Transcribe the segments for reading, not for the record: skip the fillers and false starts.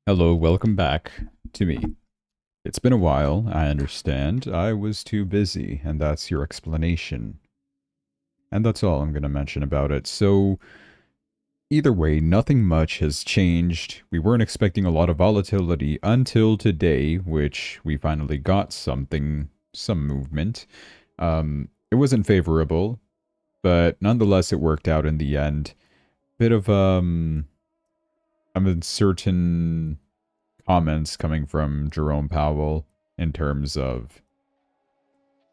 Hello, welcome back to me. It's been a while, I understand. I was too busy, and that's your explanation. And that's all I'm going to mention about it. So, either way, nothing much has changed. We weren't expecting a lot of volatility until today, which we finally got some movement. It wasn't favorable, but nonetheless, it worked out in the end. Bit of, uncertain comments coming from Jerome Powell in terms of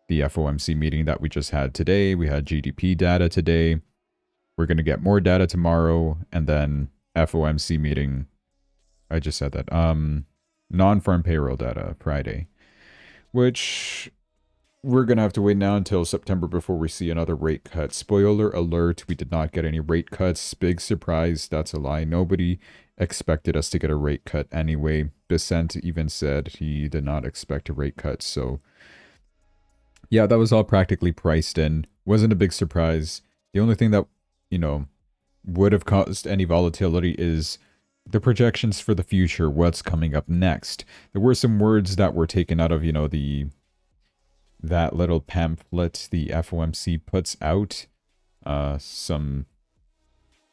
the FOMC meeting that we just had today. We had GDP data today. We're going to get more data tomorrow, and then FOMC meeting. I just said that. Non-farm payroll data Friday, which we're going to have to wait now until September before we see another rate cut. Spoiler alert, we did not get any rate cuts. Big surprise, that's a lie. Nobody expected us to get a rate cut anyway. Bissent even said he did not expect a rate cut. So, yeah, that was all practically priced in. Wasn't a big surprise. The only thing that, would have caused any volatility is the projections for the future, what's coming up next. There were some words that were taken out of, that little pamphlet the FOMC puts out.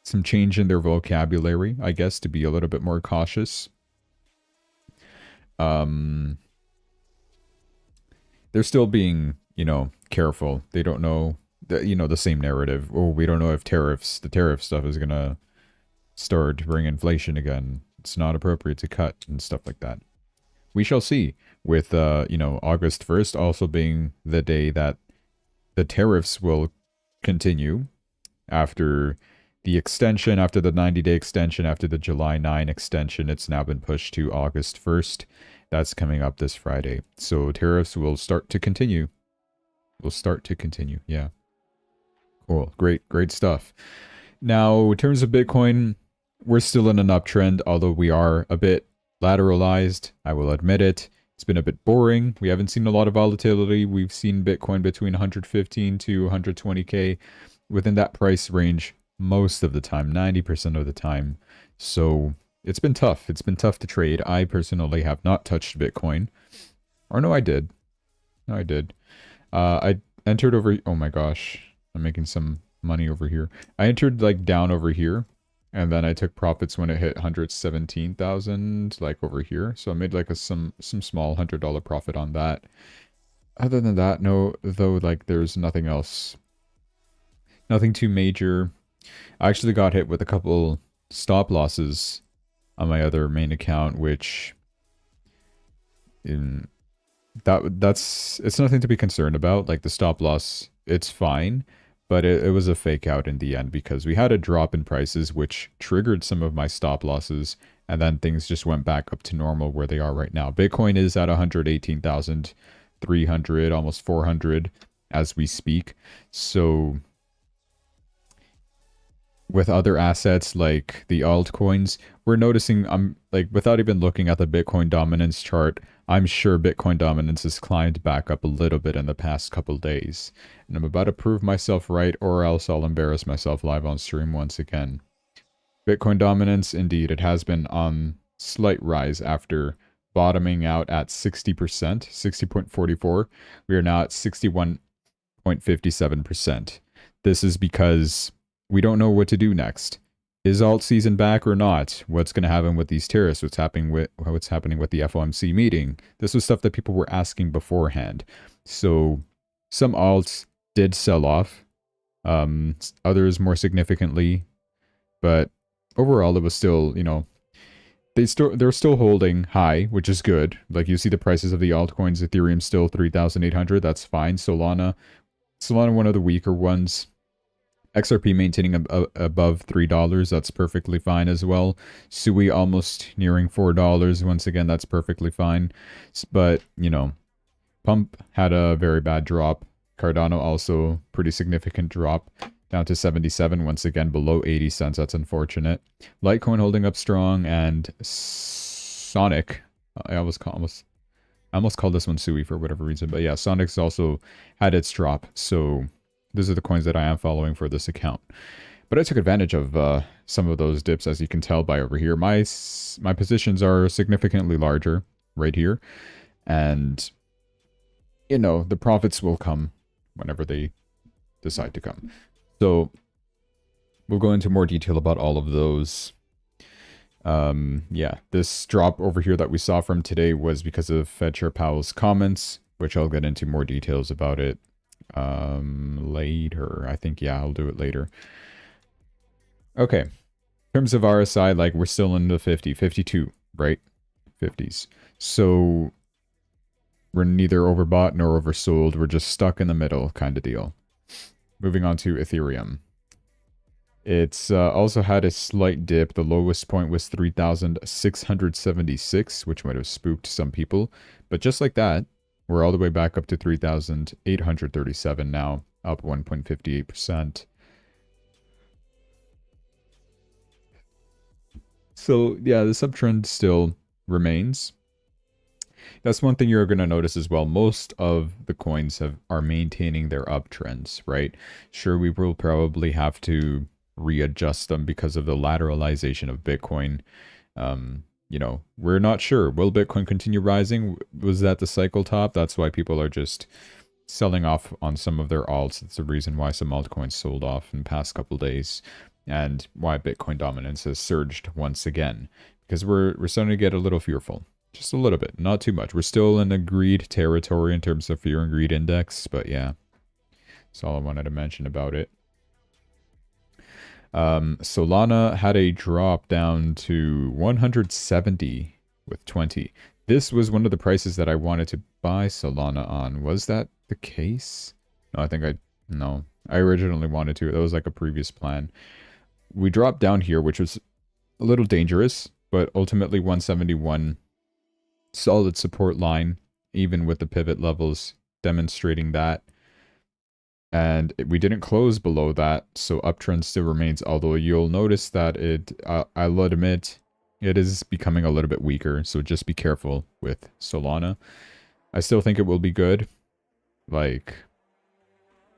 Some change in their vocabulary, I guess, to be a little bit more cautious. They're still being, careful. They don't know the same narrative. Oh, we don't know if the tariff stuff is gonna start to bring inflation again. It's not appropriate to cut and stuff like that. We shall see, with August 1st also being the day that the tariffs will continue after the extension, after the 90-day extension, after the July 9 extension. It's now been pushed to August 1st. That's coming up this Friday. So tariffs will start to continue. Yeah. Cool. Great stuff. Now, in terms of Bitcoin, we're still in an uptrend, although we are a bit lateralized. I will admit it. It's been a bit boring. We haven't seen a lot of volatility. We've seen Bitcoin between 115 to 120K within that price range most of the time, 90% of the time. So it's been tough. It's been tough to trade. I personally have not touched Bitcoin. Or no, I did. I entered over... Oh my gosh. I'm making some money over here. I entered like down over here. And then I took profits when it hit 117,000, like over here. So I made like some small $100 profit on that. Other than that, no, though, like there's nothing else. Nothing too major. I actually got hit with a couple stop losses on my other main account, which it's nothing to be concerned about. Like the stop loss, it's fine. But it was a fake out in the end because we had a drop in prices, which triggered some of my stop losses. And then things just went back up to normal where they are right now. Bitcoin is at 118,300, almost 400 as we speak. So with other assets like the altcoins, we're noticing, like without even looking at the Bitcoin dominance chart, I'm sure Bitcoin dominance has climbed back up a little bit in the past couple days. And I'm about to prove myself right, or else I'll embarrass myself live on stream once again. Bitcoin dominance, indeed, it has been on slight rise after bottoming out at 60%, 60.44. We are now at 61.57%. This is because we don't know what to do next. Is alt season back or not? What's going to happen with these tariffs? What's happening with the FOMC meeting? This was stuff that people were asking beforehand. So some alts did sell off, others more significantly, but overall it was still, they're still holding high, which is good. Like you see the prices of the altcoins, Ethereum still 3,800. That's fine. Solana, one of the weaker ones. XRP maintaining above $3. That's perfectly fine as well. Sui almost nearing $4. Once again, that's perfectly fine. But, Pump had a very bad drop. Cardano also pretty significant drop. Down to 77. Once again, below 80 cents. That's unfortunate. Litecoin holding up strong. And Sonic. I almost called this one Sui for whatever reason. But yeah, Sonic's also had its drop. So... those are the coins that I am following for this account. But I took advantage of some of those dips, as you can tell by over here. My positions are significantly larger right here. And, you know, the profits will come whenever they decide to come. So we'll go into more detail about all of those. Yeah, this drop over here that we saw from today was because of Fed Chair Powell's comments, which I'll get into more details about it later. I think, yeah, I'll do it later. Okay. In terms of RSI, like, we're still in the 50, 52, right? 50s. So we're neither overbought nor oversold. We're just stuck in the middle kind of deal. Moving on to Ethereum. It's also had a slight dip. The lowest point was 3,676, which might have spooked some people. But just like that, we're all the way back up to 3,837 now, up 1.58%. So yeah, the subtrend still remains. That's one thing you're going to notice as well. Most of the coins are maintaining their uptrends, right? Sure, we will probably have to readjust them because of the lateralization of Bitcoin. You know, we're not sure. Will Bitcoin continue rising? Was that the cycle top? That's why people are just selling off on some of their alts. That's the reason why some altcoins sold off in the past couple days, and why Bitcoin dominance has surged once again, because we're starting to get a little fearful. Just a little bit, not too much. We're still in the greed territory in terms of fear and greed index, but yeah, that's all I wanted to mention about it. Solana had a drop down to 170 with 20. This was one of the prices that I wanted to buy Solana on. Was that the case? No, no. I originally wanted to. That was like a previous plan. We dropped down here, which was a little dangerous, but ultimately 171, solid support line, even with the pivot levels demonstrating that. And we didn't close below that, so uptrend still remains, although you'll notice that I'll admit, it is becoming a little bit weaker, so just be careful with Solana. I still think it will be good. Like,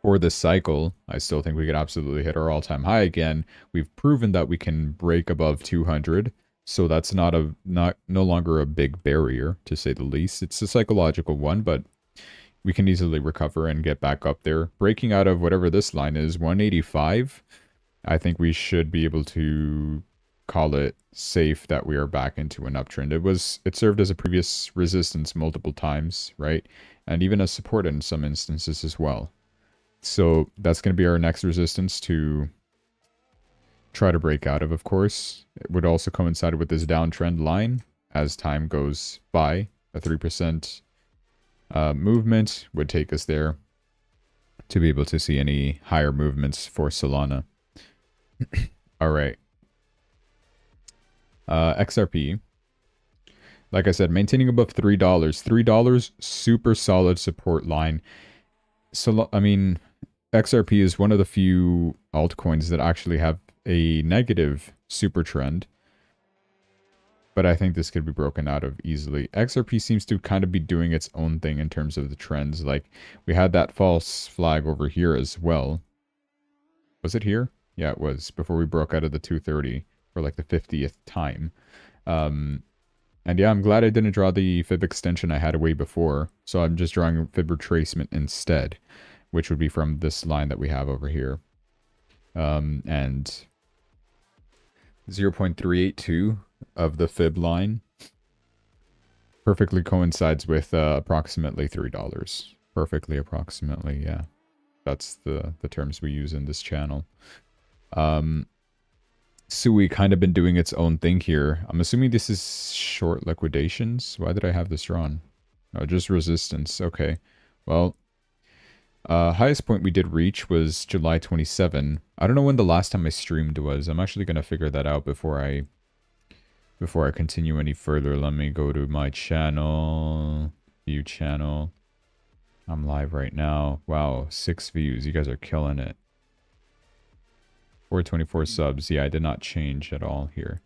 for this cycle, I still think we could absolutely hit our all-time high again. We've proven that we can break above 200, so that's no longer a big barrier, to say the least. It's a psychological one, but we can easily recover and get back up there. Breaking out of whatever this line is, 185, I think we should be able to call it safe that we are back into an uptrend. It served as a previous resistance multiple times, right? And even as support in some instances as well. So that's going to be our next resistance to try to break out of course. It would also coincide with this downtrend line as time goes by. A 3% movement would take us there to be able to see any higher movements for Solana. All right. XRP. Like I said, maintaining above $3. $3, super solid support line. So, I mean, XRP is one of the few altcoins that actually have a negative super trend. But I think this could be broken out of easily. XRP seems to kind of be doing its own thing in terms of the trends. Like, we had that false flag over here as well. Was it here? Yeah, it was. Before we broke out of the 230 for like the 50th time. And yeah, I'm glad I didn't draw the fib extension I had way before. So I'm just drawing fib retracement instead, which would be from this line that we have over here. And 0.382 of the fib line perfectly coincides with approximately $3. Perfectly approximately, yeah. That's the terms we use in this channel. Sui kind of been doing its own thing here. I'm assuming this is short liquidations. Why did I have this drawn? Oh, just resistance. Okay. Well, highest point we did reach was July 27. I don't know when the last time I streamed was. I'm actually going to figure that out before I continue any further. Let me go to my channel, view channel. I'm live right now. Wow, 6 views. You guys are killing it. 424 subs. Yeah, I did not change at all here.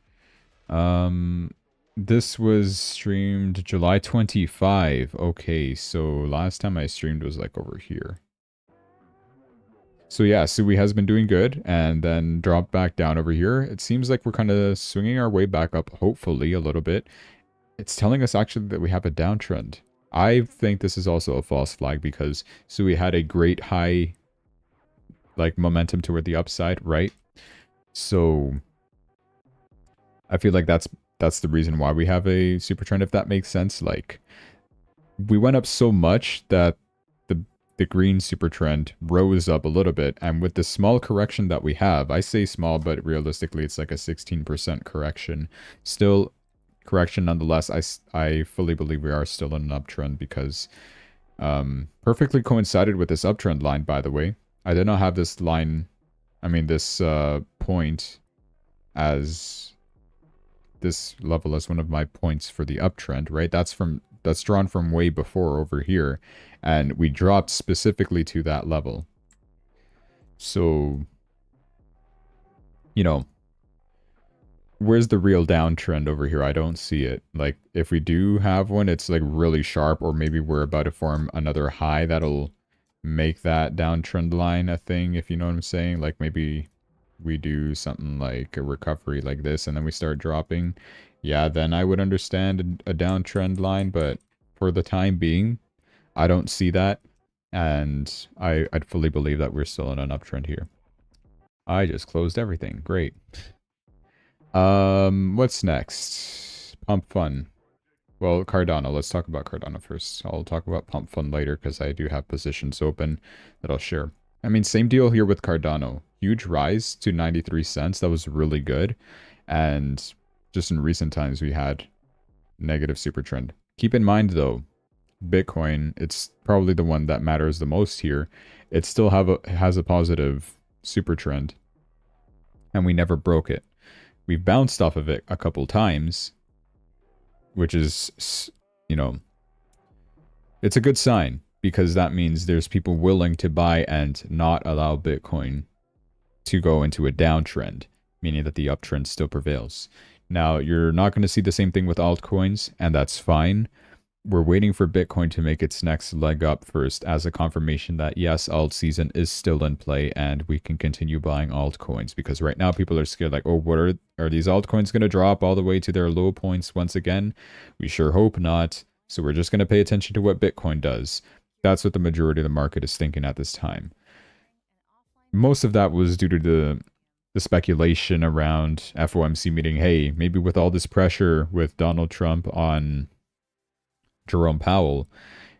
This was streamed July 25. Okay, so last time I streamed was like over here. So yeah, Sui has been doing good and then dropped back down over here. It seems like we're kind of swinging our way back up, hopefully a little bit. It's telling us actually that we have a downtrend. I think this is also a false flag because Sui had a great high like momentum toward the upside, right? So I feel like that's the reason why we have a super trend, if that makes sense. Like we went up so much that the green super trend rose up a little bit, and with the small correction that we have, I say small, but realistically it's like a 16% correction. Still correction nonetheless. I fully believe we are still in an uptrend because perfectly coincided with this uptrend line, by the way. I did not have this line, this point as this level as one of my points for the uptrend, right? That's drawn from way before over here, and we dropped specifically to that level. So, you know, where's the real downtrend over here? I don't see it. Like, if we do have one, it's like really sharp, or maybe we're about to form another high that'll make that downtrend line a thing, if you know what I'm saying. Like, maybe we do something like a recovery like this, and then we start dropping. Yeah, then I would understand a downtrend line, but for the time being, I don't see that, and I'd fully believe that we're still in an uptrend here. I just closed everything. Great. What's next? Pump Fun. Well, Cardano. Let's talk about Cardano first. I'll talk about Pump Fun later because I do have positions open that I'll share. Same deal here with Cardano. Huge rise to 93 cents. That was really good. And just in recent times, we had negative super trend. Keep in mind, though, Bitcoin, it's probably the one that matters the most here. It still has a positive super trend, and we never broke it. We've bounced off of it a couple times, which is, it's a good sign because that means there's people willing to buy and not allow Bitcoin to go into a downtrend, meaning that the uptrend still prevails. Now, you're not going to see the same thing with altcoins, and that's fine. We're waiting for Bitcoin to make its next leg up first as a confirmation that yes, alt season is still in play and we can continue buying altcoins, because right now people are scared like, oh, what are these altcoins going to drop all the way to their low points once again? We sure hope not. So we're just going to pay attention to what Bitcoin does. That's what the majority of the market is thinking at this time. Most of that was due to the speculation around FOMC meeting. Hey, maybe with all this pressure with Donald Trump on Jerome Powell,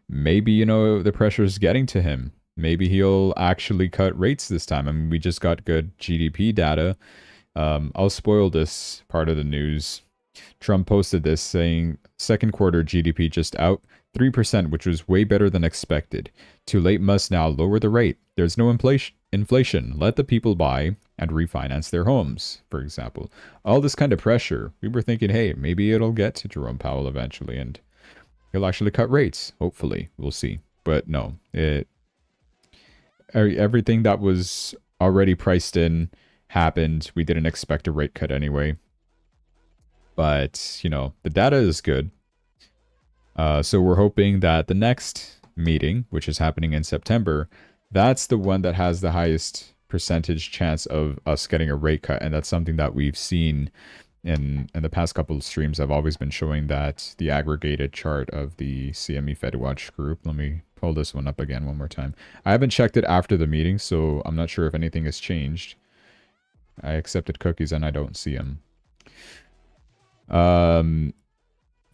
maybe, the pressure is getting to him. Maybe he'll actually cut rates this time. We just got good GDP data. I'll spoil this part of the news. Trump posted this saying, second quarter GDP just out 3%, which was way better than expected. Too late, must now lower the rate. There's no inflation. Let the people buy and refinance their homes, for example. All this kind of pressure. We were thinking, hey, maybe it'll get to Jerome Powell eventually, and he'll actually cut rates. Hopefully. We'll see. But no, everything that was already priced in happened. We didn't expect a rate cut anyway. But, the data is good. So we're hoping that the next meeting, which is happening in September, that's the one that has the highest percentage chance of us getting a rate cut. And that's something that we've seen in the past couple of streams. I've always been showing that the aggregated chart of the CME FedWatch group. Let me pull this one up again one more time. I haven't checked it after the meeting, so I'm not sure if anything has changed. I accepted cookies and I don't see them.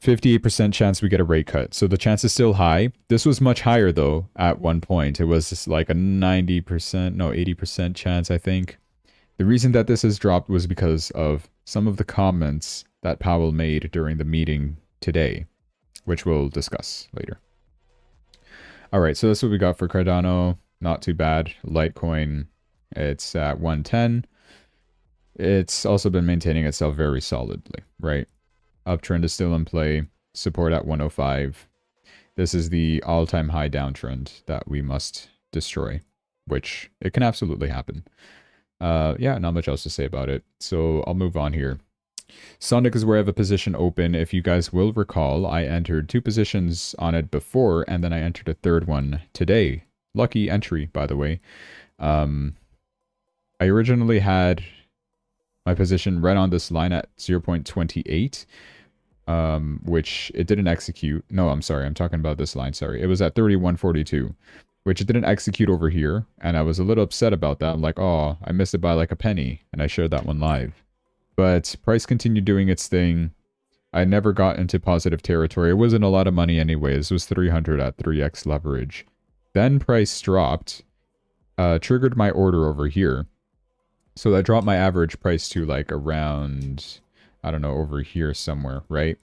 58% chance we get a rate cut. So the chance is still high. This was much higher though at one point. It was just like a 80% chance, I think. The reason that this has dropped was because of some of the comments that Powell made during the meeting today, which we'll discuss later. All right, so that's what we got for Cardano. Not too bad. Litecoin, it's at 110. It's also been maintaining itself very solidly, right? Uptrend is still in play. Support at 105. This is the all-time high downtrend that we must destroy, which it can absolutely happen. Yeah, not much else to say about it. So I'll move on here. Sonic is where I have a position open. If you guys will recall, I entered 2 positions on it before, and then I entered a third one today. Lucky entry, by the way. I originally had my position right on this line at 0.28, which it didn't execute. No, I'm sorry. I'm talking about this line. Sorry. It was at 31.42, which it didn't execute over here. And I was a little upset about that. I'm like, oh, I missed it by like a penny. And I shared that one live. But price continued doing its thing. I never got into positive territory. It wasn't a lot of money anyways. It was 300 at 3x leverage. Then price dropped, triggered my order over here. So that dropped my average price to like around, I don't know, over here somewhere, right?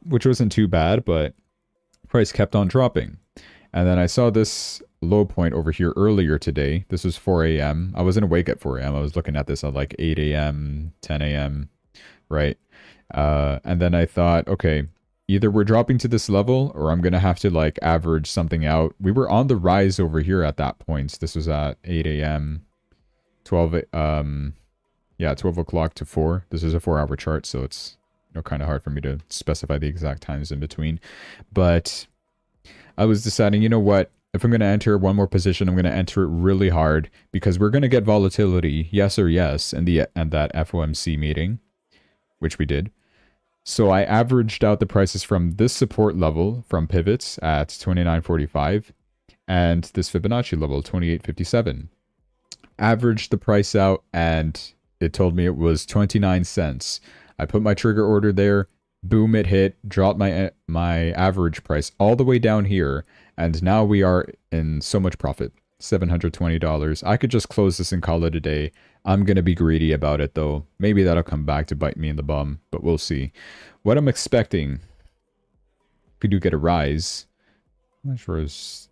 Which wasn't too bad, but price kept on dropping. And then I saw this low point over here earlier today. This was 4 a.m. I wasn't awake at 4 a.m. I was looking at this at like 8 a.m., 10 a.m., right? And then I thought, okay, either we're dropping to this level or I'm going to have to like average something out. We were on the rise over here at that point. This was at 8 a.m., 12 o'clock to 4. This is a 4-hour chart, so it's kind of hard for me to specify the exact times in between. But I was deciding, you know what? If I'm going to enter one more position, I'm going to enter it really hard because we're going to get volatility, yes or yes, in that FOMC meeting, which we did. So I averaged out the prices from this support level from pivots at 29.45 and this Fibonacci level, 28.57. Averaged the price out and it told me it was 29 cents. I put my trigger order there. Boom, it hit. Dropped my average price all the way down here. And now we are in so much profit. $720. I could just close this and call it a day. I'm going to be greedy about it though. Maybe that'll come back to bite me in the bum, but we'll see. What I'm expecting, if we do get a rise, I'm not sure because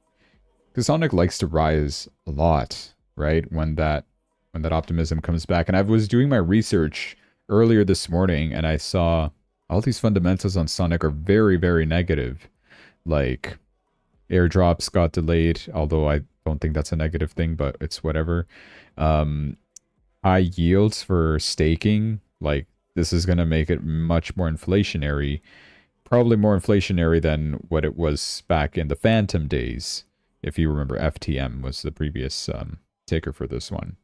Sonic likes to rise a lot. Right, when that optimism comes back. And I was doing my research earlier this morning and I saw all these fundamentals on Sonic are very, very negative. Like airdrops got delayed, although I don't think that's a negative thing, but it's whatever. High yields for staking, like this is going to make it much more inflationary, probably more inflationary than what it was back in the Phantom days. If you remember, FTM was the previous ticker for this one.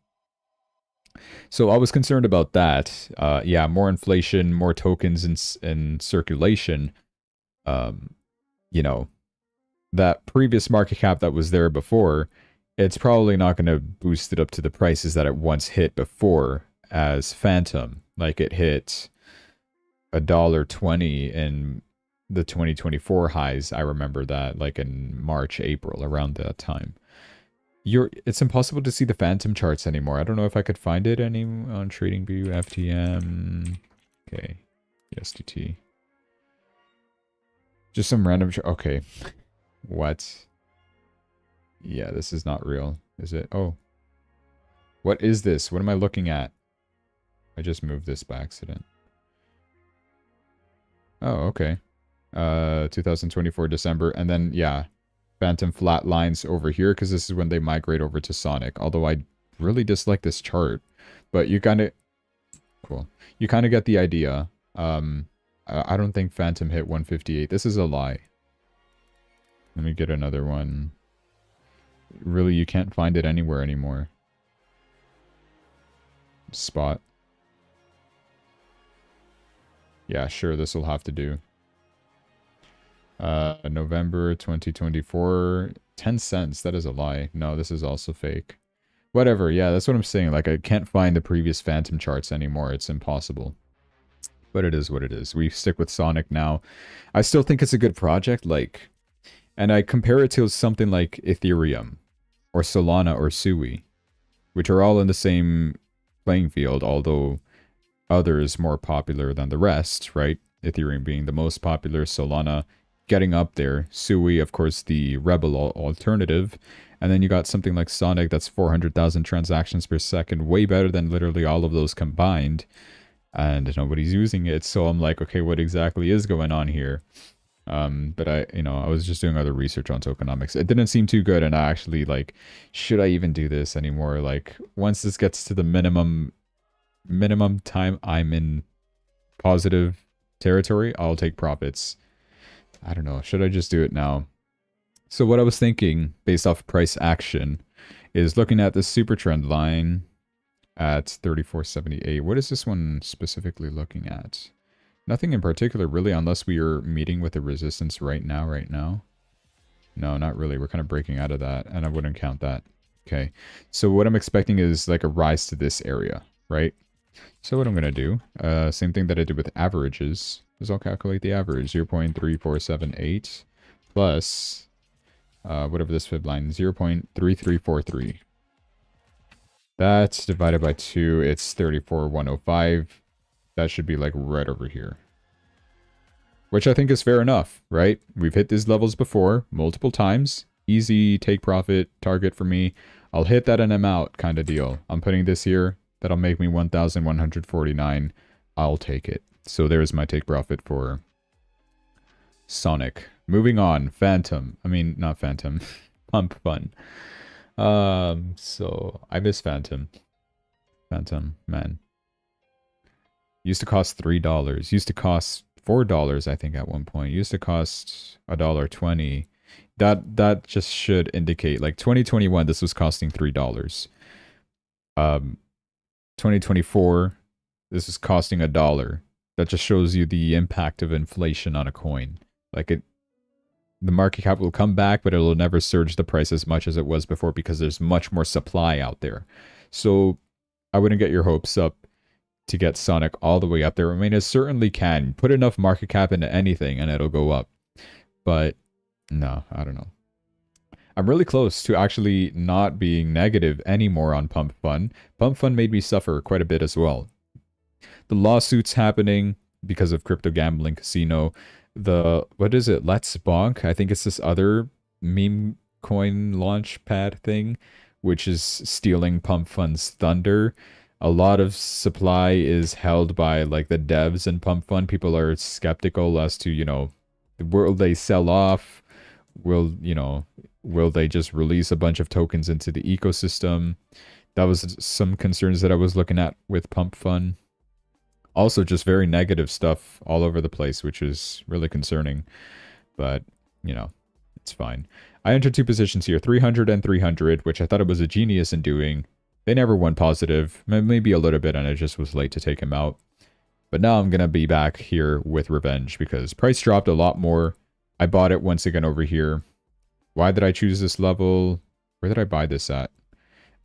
So I was concerned about that. Yeah, more inflation, more tokens in circulation. You know, that previous market cap that was there before, it's probably not going to boost it up to the prices that it once hit before as Phantom. Like it hit $1.20 in the 2024 highs. I remember that, like in March, April, around that time. It's impossible to see the Phantom charts anymore. I don't know if I could find it any on TradingView, FTM. Okay, USDT. Just some random. Okay, what? Yeah, this is not real, is it? Oh, what is this? What am I looking at? I just moved this by accident. Oh, okay. 2024 December, and then yeah. Phantom flat lines over here because this is when they migrate over to Sonic. Although I really dislike this chart, but you kind of cool. You kind of get the idea. I don't think Phantom hit 158. This is a lie. Let me get another one. Really, you can't find it anywhere anymore. Spot. Yeah, sure. This will have to do. November 2024, 10 cents. That is a lie. No, this is also fake. Whatever. Yeah, that's what I'm saying. Like, I can't find the previous Phantom charts anymore. It's impossible. But it is what it is. We stick with Sonic now. I still think it's a good project. Like, and I compare it to something like Ethereum or Solana or Sui, which are all in the same playing field, although others more popular than the rest, right? Ethereum being the most popular, Solana getting up there, Sui, of course, the rebel alternative, and then you got something like Sonic that's 400,000 transactions per second, way better than literally all of those combined, and nobody's using it. So I'm like, okay, what exactly is going on here? But I was just doing other research on tokenomics. It didn't seem too good, and I actually like, should I even do this anymore? Like, once this gets to the minimum time I'm in positive territory, I'll take profits. I don't know. Should I just do it now? So what I was thinking, based off price action, is looking at the super trend line at 34.78. What is this one specifically looking at? Nothing in particular, really, unless we are meeting with a resistance right now. No, not really. We're kind of breaking out of that, and I wouldn't count that. Okay, so what I'm expecting is like a rise to this area, right? So what I'm going to do, same thing that I did with averages, is I'll calculate the average, 0.3478 plus whatever this fib line, 0.3343. That's divided by 2, it's 34,105. That should be like right over here. Which I think is fair enough, right? We've hit these levels before, multiple times. Easy take profit target for me. I'll hit that and I'm out kind of deal. I'm putting this here. That'll make me 1,149. I'll take it. So there's my take profit for Sonic. Moving on. Phantom. I mean, not Phantom. Pump Fun. So I miss Phantom. Phantom, man. Used to cost $3. Used to cost $4, I think, at one point. Used to cost $1.20. That just should indicate, like, 2021, this was costing $3. 2024, this is costing $1. That just shows you the impact of inflation on a coin. Like, the market cap will come back, but it'll never surge the price as much as it was before because there's much more supply out there. So I wouldn't get your hopes up to get Sonic all the way up there. I mean, it certainly can. Put enough market cap into anything and it'll go up. But no, I don't know. I'm really close to actually not being negative anymore on Pump Fun. Pump Fun made me suffer quite a bit as well. The lawsuits happening because of crypto gambling casino. What is it? Let's Bonk? I think it's this other meme coin launch pad thing, which is stealing Pump Fun's thunder. A lot of supply is held by like the devs in Pump Fun. People are skeptical as to, you know, will they sell off? Will they just release a bunch of tokens into the ecosystem? That was some concerns that I was looking at with Pump Fun. Also, just very negative stuff all over the place, which is really concerning. But, you know, it's fine. I entered 2 positions here, 300 and 300, which I thought it was a genius in doing. They never went positive, maybe a little bit, and I just was late to take him out. But now I'm going to be back here with revenge because price dropped a lot more. I bought it once again over here. Why did I choose this level? Where did I buy this at?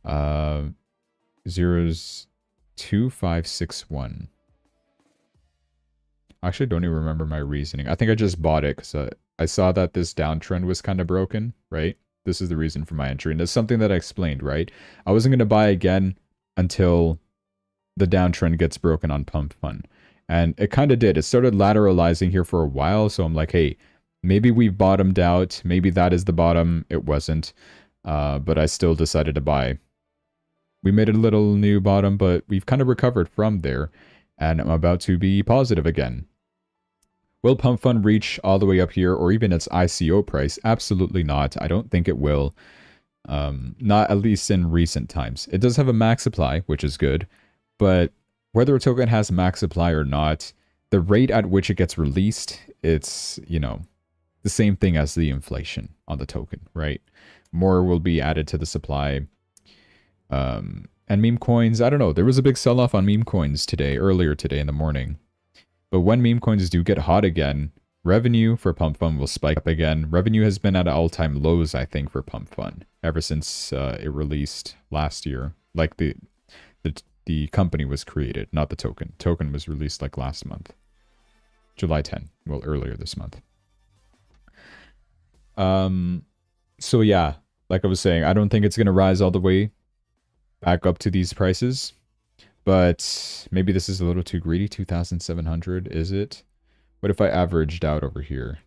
0.2561. I actually don't even remember my reasoning. I think I just bought it because I saw that this downtrend was kind of broken, right? This is the reason for my entry. And it's something that I explained, right? I wasn't going to buy again until the downtrend gets broken on Pump Fun. And it kind of did. It started lateralizing here for a while. So I'm like, hey, maybe we've bottomed out. Maybe that is the bottom. It wasn't. But I still decided to buy. We made a little new bottom, but we've kind of recovered from there. And I'm about to be positive again. Will Pump Fun reach all the way up here or even its ICO price? Absolutely not. I don't think it will. Not at least in recent times. It does have a max supply, which is good. But whether a token has max supply or not, the rate at which it gets released, it's, you know, the same thing as the inflation on the token, right? More will be added to the supply. And meme coins, I don't know. There was a big sell-off on meme coins earlier today in the morning. But when meme coins do get hot again, revenue for Pump Fun will spike up again. Revenue has been at all-time lows, I think, for Pump Fun ever since it released last year. Like the company was created, not the token. Token was released like last month. July 10. Well, earlier this month. So yeah, like I was saying, I don't think it's going to rise all the way back up to these prices. But maybe this is a little too greedy. 2,700, is it? What if I averaged out over here?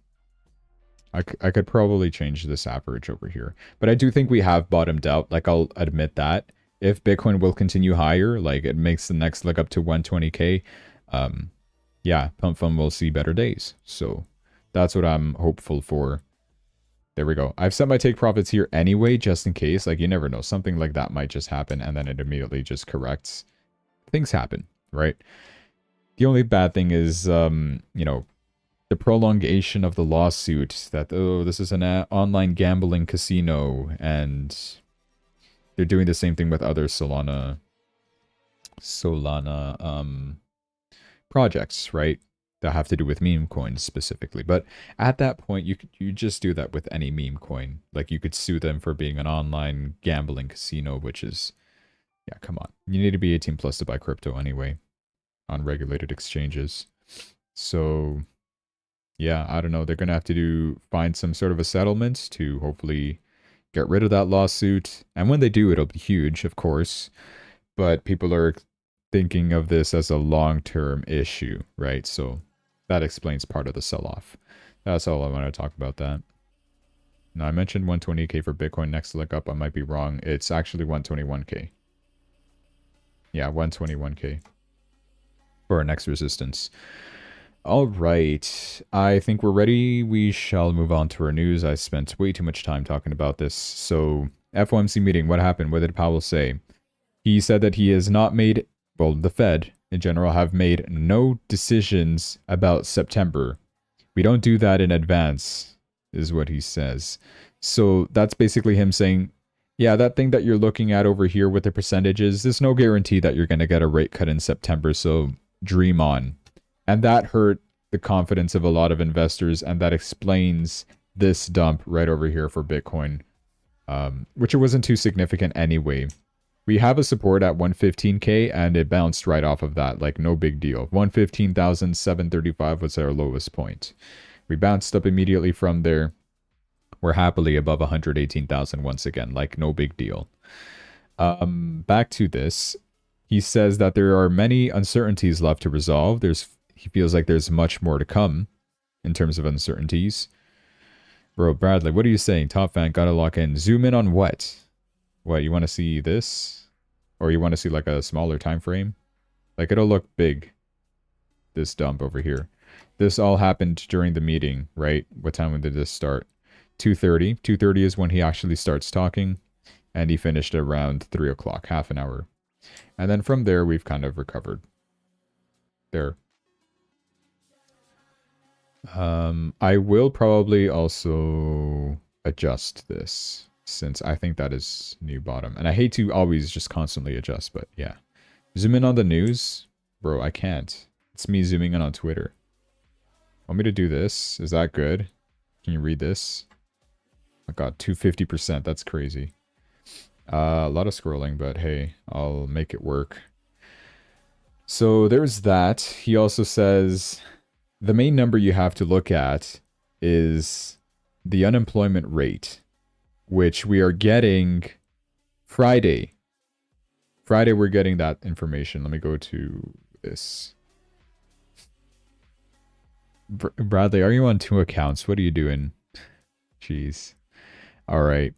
I could probably change this average over here. But I do think we have bottomed out. Like, I'll admit that. If Bitcoin will continue higher, like it makes the next leg up to 120K, yeah, Pump Fun will see better days. So that's what I'm hopeful for. There we go. I've set my take profits here anyway, just in case. Like, you never know. Something like that might just happen, and then it immediately just corrects. Things happen, right? The only bad thing is, you know, the prolongation of the lawsuit that, oh, this is an online gambling casino, and They're doing the same thing with other Solana projects, right? That have to do with meme coins specifically. But at that point, you just do that with any meme coin. Like you could sue them for being an online gambling casino, which is, yeah, come on. You need to be 18 plus to buy crypto anyway on regulated exchanges. So yeah, I don't know. They're gonna have to find some sort of a settlement to hopefully get rid of that lawsuit. And when they do, it'll be huge, of course. But people are thinking of this as a long-term issue, right? So that explains part of the sell-off. That's all I want to talk about that. Now, I mentioned 120k for Bitcoin. Next look up, I might be wrong. It's actually 121k. Yeah, 121k for our next resistance. All right, I think we're ready. We shall move on to our news. I spent way too much time talking about this. So, FOMC meeting, what happened? What did Powell say? He said that he has not made, well, the Fed in general have made no decisions about September. We don't do that in advance, is what he says. So that's basically him saying, yeah, that thing that you're looking at over here with the percentages, there's no guarantee that you're going to get a rate cut in September, so dream on. And that hurt the confidence of a lot of investors, and that explains this dump right over here for Bitcoin, which it wasn't too significant anyway. We have a support at 115k, and it bounced right off of that, like no big deal. 115,735 was our lowest point. We bounced up immediately from there. We're happily above 118,000 once again, like no big deal. Back to this. He says that there are many uncertainties left to resolve. He feels like there's much more to come in terms of uncertainties. Bro, Bradley, what are you saying? Top fan, gotta lock in. Zoom in on what? What, you want to see this? Or you want to see like a smaller time frame? Like it'll look big. This dump over here. This all happened during the meeting, right? What time did this start? 2:30. 2:30 is when he actually starts talking. And he finished around 3 o'clock, half an hour. And then from there, we've kind of recovered. There. I will probably also adjust this, since I think that is new bottom. And I hate to always just constantly adjust, but yeah. Zoom in on the news? Bro, I can't. It's me zooming in on Twitter. Want me to do this? Is that good? Can you read this? Oh my god, 250%. That's crazy. A lot of scrolling, but hey, I'll make it work. So there's that. He also says the main number you have to look at is the unemployment rate, which we are getting Friday. Friday, we're getting that information. Let me go to this. Bradley, are you on 2 accounts? What are you doing? Jeez. All right.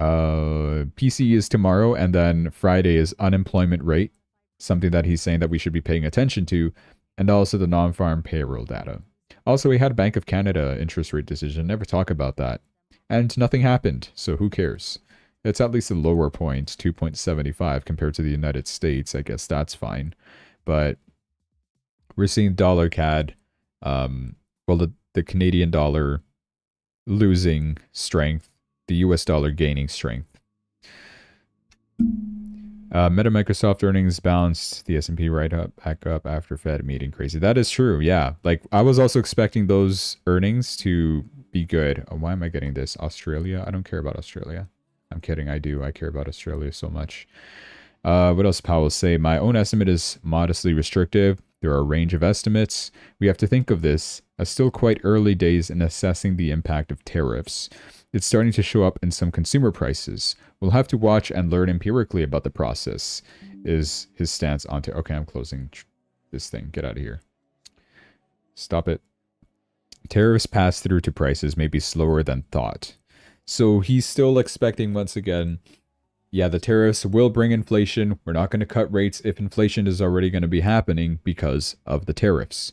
PC is tomorrow, and then Friday is unemployment rate, something that he's saying that we should be paying attention to, and also the non-farm payroll data. Also, we had Bank of Canada interest rate decision. Never talk about that. And nothing happened, so who cares? It's at least a lower point, 2.75 compared to the United States. I guess that's fine. But we're seeing dollar CAD, the Canadian dollar losing strength, the US dollar gaining strength. Meta Microsoft earnings bounced, the S&P back up after Fed meeting. Crazy. That is true, yeah. Like, I was also expecting those earnings to be good. Oh, why am I getting this? Australia? I don't care about Australia. I'm kidding, I do. I care about Australia so much. What else Powell say? My own estimate is modestly restrictive. There are a range of estimates. We have to think of this as still quite early days in assessing the impact of tariffs. It's starting to show up in some consumer prices. We'll have to watch and learn empirically about the process, is his stance on it. Okay, I'm closing this thing. Get out of here. Stop it. Tariffs pass through to prices may be slower than thought. So he's still expecting, once again, yeah, the tariffs will bring inflation. We're not going to cut rates if inflation is already going to be happening because of the tariffs.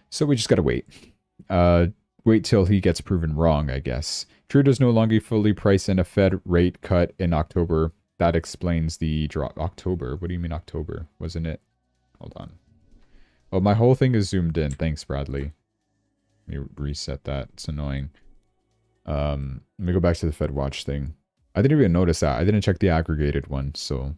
So we just got to wait. Wait till he gets proven wrong, I guess. Trudeau's no longer fully priced in a Fed rate cut in October. That explains the drop. October? What do you mean October? Wasn't it? Hold on. Oh, my whole thing is zoomed in. Thanks, Bradley. Let me reset that. It's annoying. Let me go back to the Fed Watch thing. I didn't even notice that. I didn't check the aggregated one, so.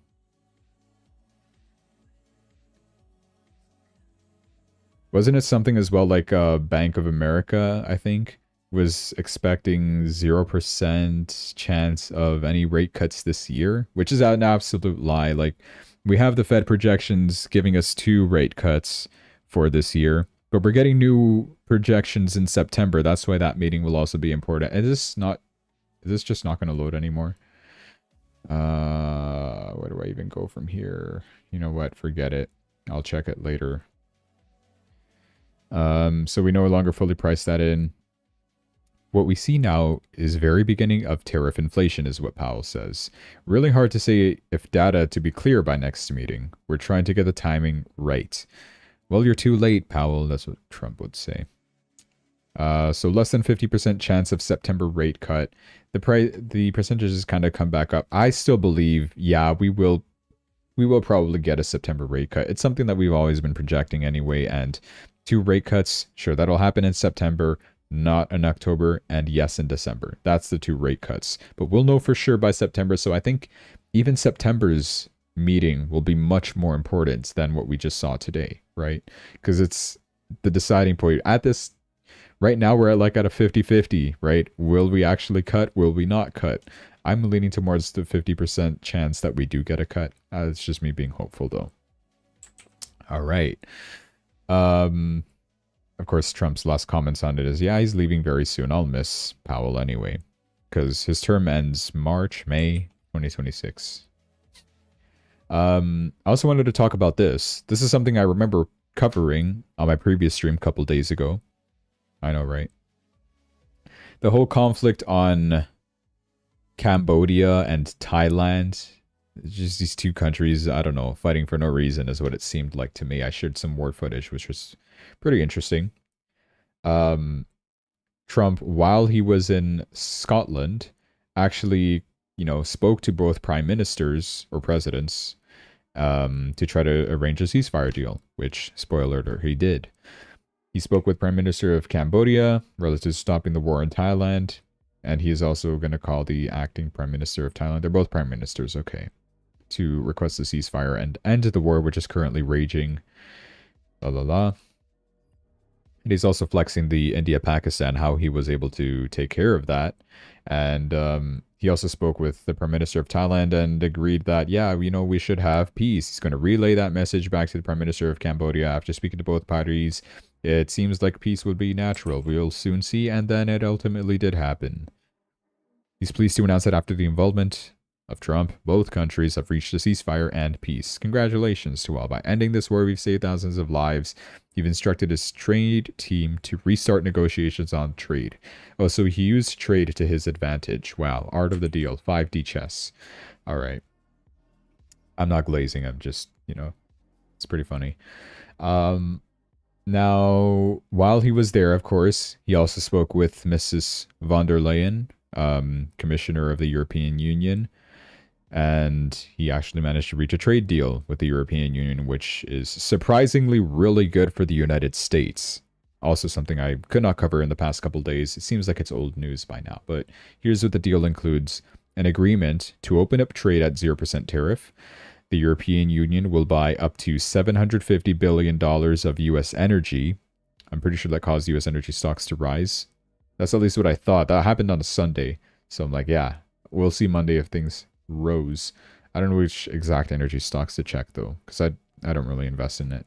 Wasn't it something as well like Bank of America, I think, was expecting 0% chance of any rate cuts this year, which is an absolute lie. Like, we have the Fed projections giving us 2 rate cuts for this year, but we're getting new projections in September. That's why that meeting will also be important. Is this just not going to load anymore? Where do I even go from here? You know what? Forget it. I'll check it later. So we no longer fully price that in. What we see now is very beginning of tariff inflation, is what Powell says. Really hard to say if data to be clear by next meeting. We're trying to get the timing right. Well, you're too late, Powell. That's what Trump would say. So less than 50% chance of September rate cut. The percentages kind of come back up. I still believe, yeah, we will probably get a September rate cut. It's something that we've always been projecting anyway, and 2 rate cuts, sure, that'll happen in September, not in October, and yes, in December. That's the 2 rate cuts. But we'll know for sure by September, so I think even September's meeting will be much more important than what we just saw today, right? Because it's the deciding point. Right now, we're at a 50-50, right? Will we actually cut? Will we not cut? I'm leaning towards the 50% chance that we do get a cut. It's just me being hopeful, though. All right. Of course, Trump's last comments on it is, yeah, he's leaving very soon. I'll miss Powell anyway, because his term ends May 2026. I also wanted to talk about this. This is something I remember covering on my previous stream a couple days ago. I know, right? The whole conflict on Cambodia and Thailand. Just these 2 countries, I don't know, fighting for no reason is what it seemed like to me. I shared some war footage, which was pretty interesting. Trump, while he was in Scotland, actually, spoke to both prime ministers or presidents to try to arrange a ceasefire deal, which, spoiler alert, he did. He spoke with Prime Minister of Cambodia relative to stopping the war in Thailand, and he is also going to call the acting Prime Minister of Thailand. They're both prime ministers, okay, to request a ceasefire and end the war, which is currently raging. And he's also flexing the India-Pakistan, how he was able to take care of that. And he also spoke with the Prime Minister of Thailand and agreed that, yeah, we should have peace. He's going to relay that message back to the Prime Minister of Cambodia after speaking to both parties. It seems like peace would be natural. We'll soon see, and then it ultimately did happen. He's pleased to announce that after the involvement of Trump, both countries have reached a ceasefire and peace. Congratulations to all. By ending this war, we've saved thousands of lives. He's instructed his trade team to restart negotiations on trade. Oh, so he used trade to his advantage. Wow. Art of the deal. 5D chess. All right. I'm not glazing. I'm just, it's pretty funny. Now, while he was there, of course, he also spoke with Mrs. von der Leyen, Commissioner of the European Union, and he actually managed to reach a trade deal with the European Union, which is surprisingly really good for the United States. Also something I could not cover in the past couple days. It seems like it's old news by now, but here's what the deal includes. An agreement to open up trade at 0% tariff. The European Union will buy up to $750 billion of U.S. energy. I'm pretty sure that caused U.S. energy stocks to rise. That's at least what I thought. That happened on a Sunday. So I'm like, yeah, we'll see Monday if things rose. I don't know which exact energy stocks to check, though, because I don't really invest in it.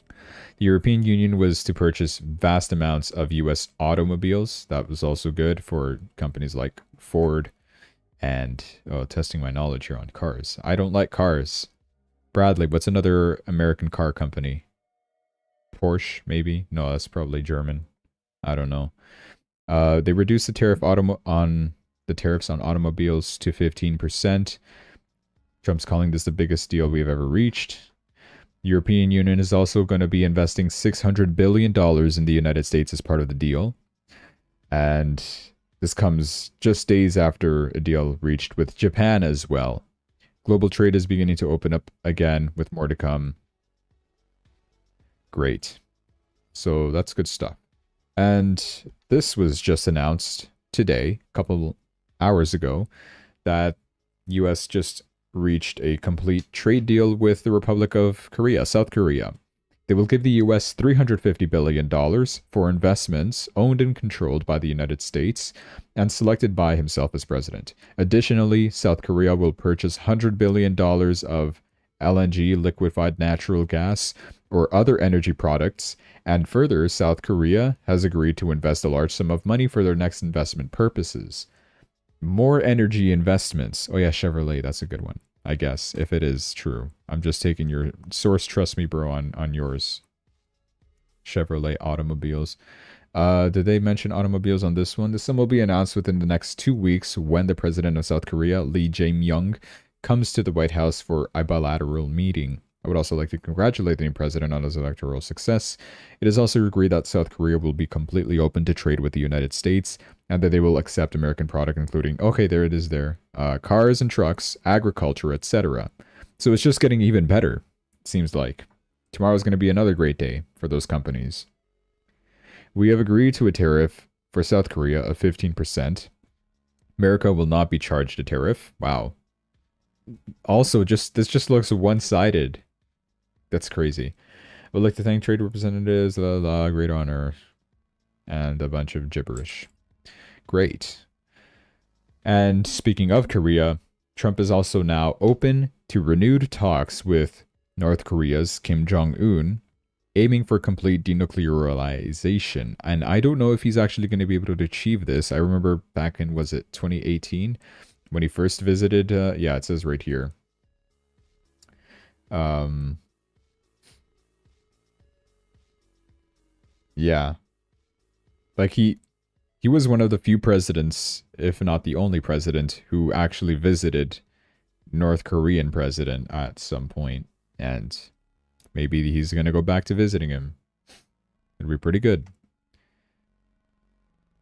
The European Union was to purchase vast amounts of U.S. automobiles. That was also good for companies like Ford. And, testing my knowledge here on cars. I don't like cars. Bradley, what's another American car company? Porsche, maybe? No, that's probably German. I don't know. They reduced the tariffs on automobiles to 15%. Trump's calling this the biggest deal we've ever reached. The European Union is also going to be investing $600 billion in the United States as part of the deal. And this comes just days after a deal reached with Japan as well. Global trade is beginning to open up again, with more to come. Great. So that's good stuff. And this was just announced today, a couple hours ago. that US just reached a complete trade deal with the Republic of Korea, South Korea. They will give the US $350 billion for investments owned and controlled by the United States and selected by himself as president. Additionally, South Korea will purchase $100 billion of LNG, liquefied natural gas, or other energy products. And further, South Korea has agreed to invest a large sum of money for their next investment purposes. More energy investments. Oh yeah, Chevrolet, that's a good one, I guess, if it is true. I'm just taking your source, trust me, bro, on yours. Chevrolet automobiles. Did they mention automobiles on this one? This one will be announced within the next 2 weeks when the president of South Korea, Lee Jae-myung, comes to the White House for a bilateral meeting. I would also like to congratulate the new president on his electoral success. It is also agreed that South Korea will be completely open to trade with the United States and that they will accept American product, including, okay, there it is there, cars and trucks, agriculture, etc. So it's just getting even better, it seems like. Tomorrow's going to be another great day for those companies. We have agreed to a tariff for South Korea of 15%. America will not be charged a tariff. Wow. Also, this just looks one-sided. That's crazy. I would like to thank trade representatives, great honor, and a bunch of gibberish. Great. And speaking of Korea, Trump is also now open to renewed talks with North Korea's Kim Jong-un, aiming for complete denuclearization. And I don't know if he's actually going to be able to achieve this. I remember back in, was it 2018? When he first visited, yeah, it says right here. Yeah. Like he was one of the few presidents, if not the only president, who actually visited North Korean president at some point. And maybe he's going to go back to visiting him. It'd be pretty good.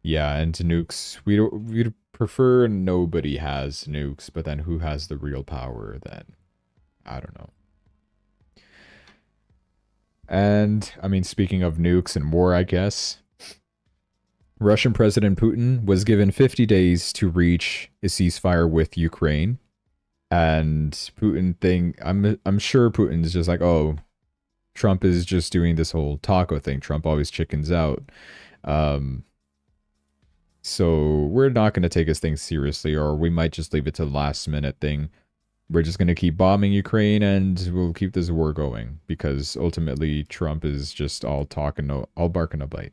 Yeah, and nukes. We'd prefer nobody has nukes, but then who has the real power then? I don't know. And, I mean, speaking of nukes and war, I guess, Russian President Putin was given 50 days to reach a ceasefire with Ukraine. And I'm sure Putin's just like, oh, Trump is just doing this whole taco thing. Trump always chickens out. So we're not going to take his thing seriously, or we might just leave it to the last minute thing. We're just going to keep bombing Ukraine and we'll keep this war going because ultimately Trump is just all talk and all bark and no bite.